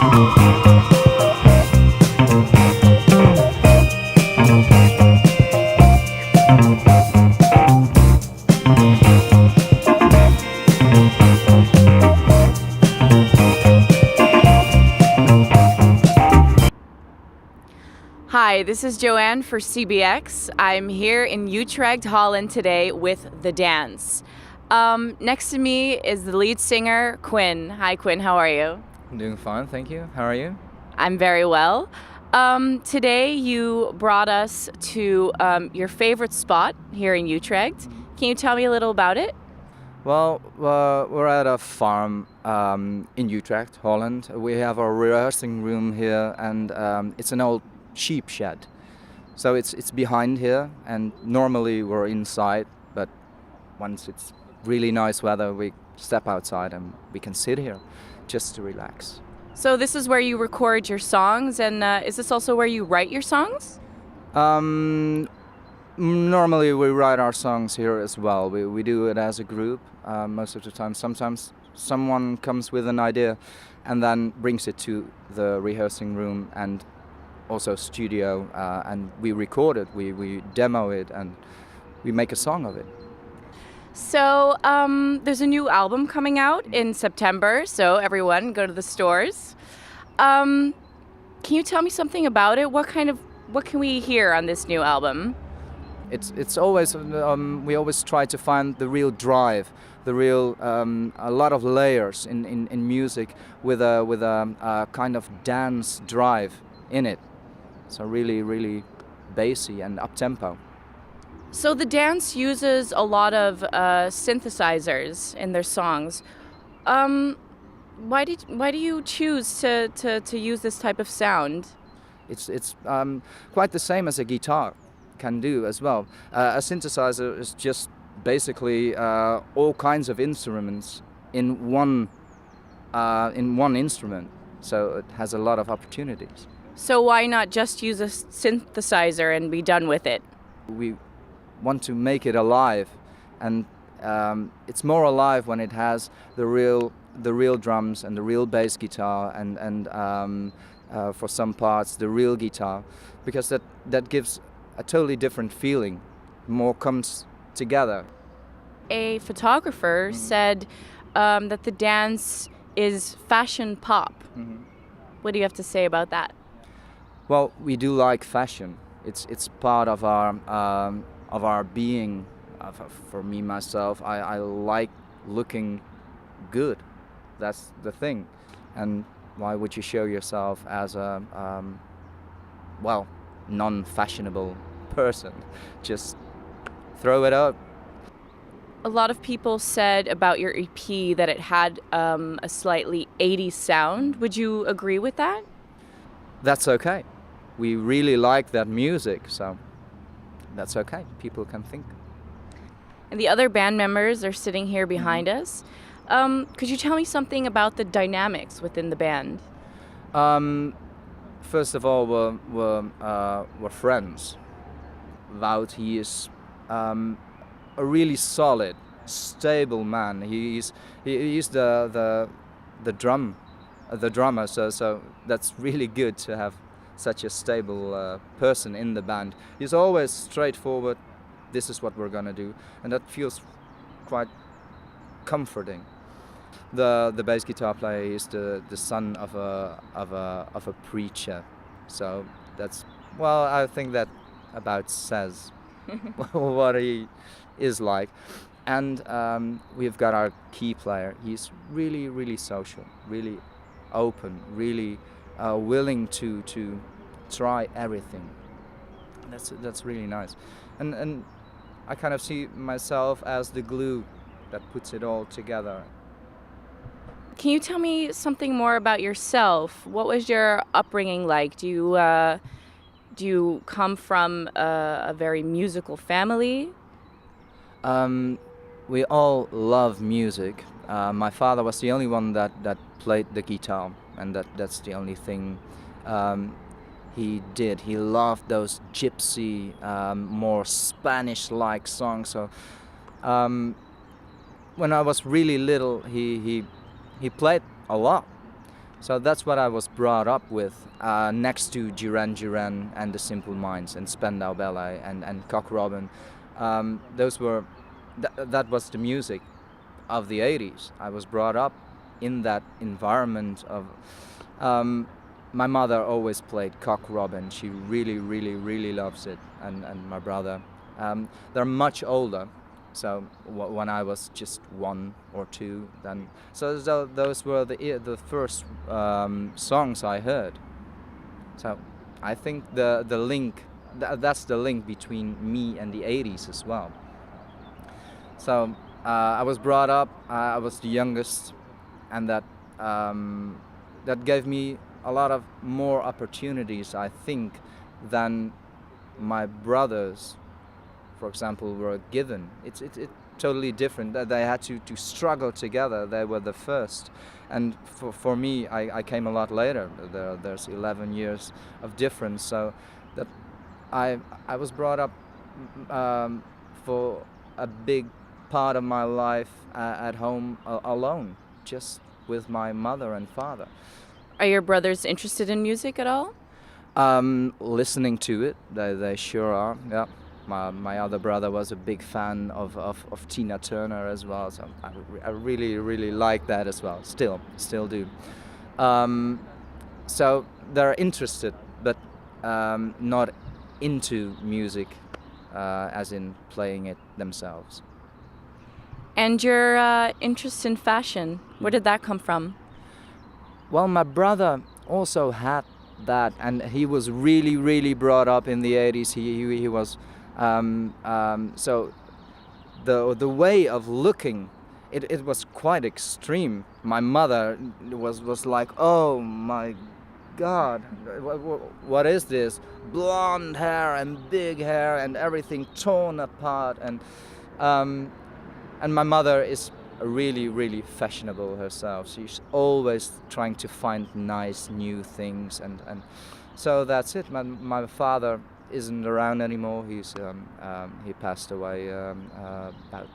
Hi, this is Joanne for CBX. I'm here in Utrecht, Holland today with The Dance. Next to me is the lead singer, Quinn. Hi, Quinn, how are you? I'm doing fine, thank you. How are you? I'm very well. Today you brought us to your favorite spot here in Utrecht. Can you tell me a little about it? Well, we're at a farm in Utrecht, Holland. We have a rehearsing room here, and it's an old sheep shed. So it's behind here, and normally we're inside, but once it's really nice weather, we step outside and we can sit here just to relax. So this is where you record your songs, and is this also where you write your songs? Normally we write our songs here as well. We do it as a group most of the time. Sometimes someone comes with an idea and then brings it to the rehearsing room and also studio, and we record it, we demo it, and we make a song of it. So there's a new album coming out in September, so everyone go to the stores. Can you tell me something about it? What can we hear on this new album? It's always we always try to find the real drive, the real a lot of layers in music with a kind of dance drive in it. So really bassy and up tempo. So The Dance uses a lot of synthesizers in their songs. Why do you choose to use this type of sound? It's quite the same as a guitar can do as well. A synthesizer is just basically all kinds of instruments in one instrument. So it has a lot of opportunities. So why not just use a synthesizer and be done with it? We want to make it alive, and it's more alive when it has the real drums and the real bass guitar and for some parts the real guitar, because that gives a totally different feeling. More comes together. A photographer said that The Dance is fashion pop. What do you have to say about that? Well, we do like fashion. It's part of our being. For me myself, I like looking good. That's the thing. And why would you show yourself as a non-fashionable person? Just throw it up. A lot of people said about your EP that it had a slightly 80s sound. Would you agree with that? That's okay. We really like that music, so that's okay. People can think. And the other band members are sitting here behind us. Could you tell me something about the dynamics within the band? First of all, we're friends. Wout, he is a really solid, stable man. He's the drummer. So that's really good to have such a stable person in the band. He's always straightforward. This is what we're gonna do, and that feels quite comforting. The bass guitar player is the son of a preacher, so that's, well, I think that about says what he is like. And we've got our key player. He's really social, really open, really willing to try everything. That's really nice, and I kind of see myself as the glue that puts it all together. Can you tell me something more about yourself? What was your upbringing like? Do you come from a very musical family? We all love music. My father was the only one that played the guitar, and that's the only thing he did. He loved those gypsy, more Spanish-like songs. So when I was really little, he played a lot. So that's what I was brought up with, next to Duran Duran and the Simple Minds and Spandau Ballet and Cock Robin. Those were that was the music of the 80s. I was brought up in that environment of. My mother always played Cock Robin. She really, really, really loves it, and my brother. They're much older, so when I was just 1 or 2, then those were the first songs I heard. So I think the link that's the link between me and the 80s as well. So I was brought up. I was the youngest, and that gave me a lot of more opportunities, I think, than my brothers, for example, were given. It's totally different. They had to struggle together. They were the first, and for me, I came a lot later. There's 11 years of difference. So that I was brought up for a big part of my life at home alone, just with my mother and father. Are your brothers interested in music at all? Listening to it, they sure are. Yeah, my other brother was a big fan of Tina Turner as well, so I really really like that as well. Still do. So they're interested, but not into music, as in playing it themselves. And your interest in fashion, where did that come from? Well, my brother also had that, and he was really, really brought up in the 80s. He was so the way of looking, it was quite extreme. My mother was like, oh my God, what is this? Blonde hair and big hair and everything torn apart, and my mother is really, really fashionable herself. She's always trying to find nice new things, and so that's it. My father isn't around anymore. He passed away about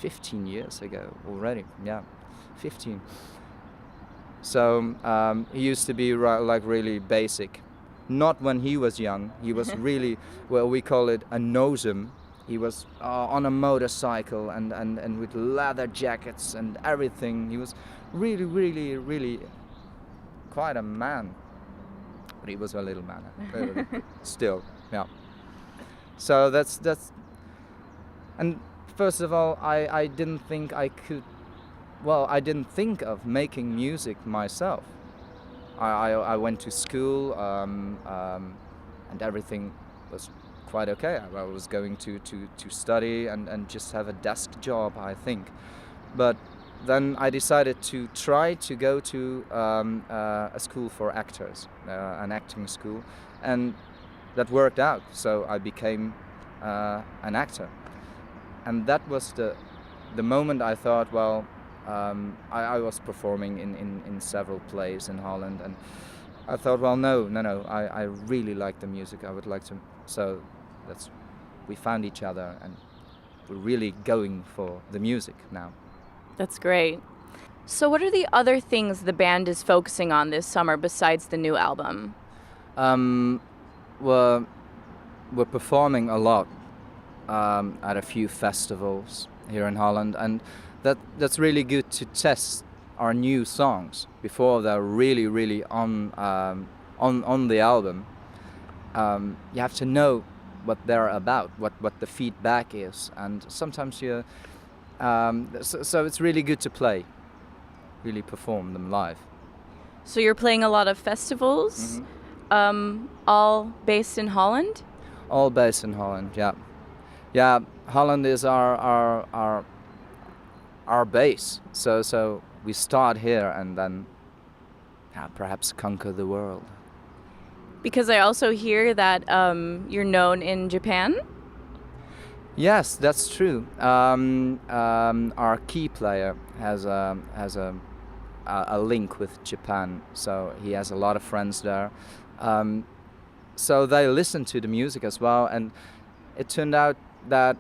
15 years ago already. Yeah, 15. So he used to be like really basic. Not when he was young. He was really, well, we call it a nosem. He was on a motorcycle and with leather jackets and everything. He was really, really, really quite a man. But he was a little man. Still, yeah. So that's. And first of all, I didn't think I could. Well, I didn't think of making music myself. I went to school, and everything was quite okay. I was going to study and just have a desk job, I think. But then I decided to try to go to a school for actors, an acting school, and that worked out. So I became an actor, and that was the moment I thought, well, I was performing in several plays in Holland, and I thought, well, no, I really like the music. I would like to. So we found each other, and we're really going for the music now. That's great. So what are the other things the band is focusing on this summer besides the new album? We're performing a lot at a few festivals here in Holland, and that's really good to test our new songs before they're really, really on the album. You have to know what they're about, what the feedback is, and sometimes so it's really good to really perform them live. So you're playing a lot of festivals, Mm-hmm. all based in Holland? All based in Holland, yeah. Yeah, Holland is our base. So we start here and then perhaps conquer the world. Because I also hear that you're known in Japan. Yes, that's true. Our key player has a link with Japan, so he has a lot of friends there. So they listen to the music as well, and it turned out that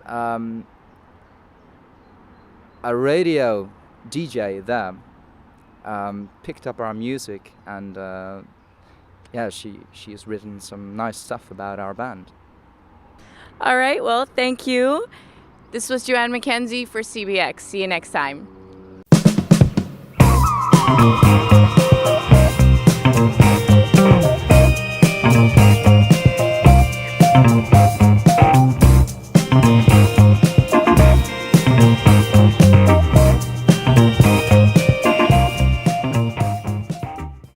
a radio DJ there picked up our music, and yeah, she's written some nice stuff about our band. All right, well, thank you. This was Joanne Mackenzie for CBX. See you next time.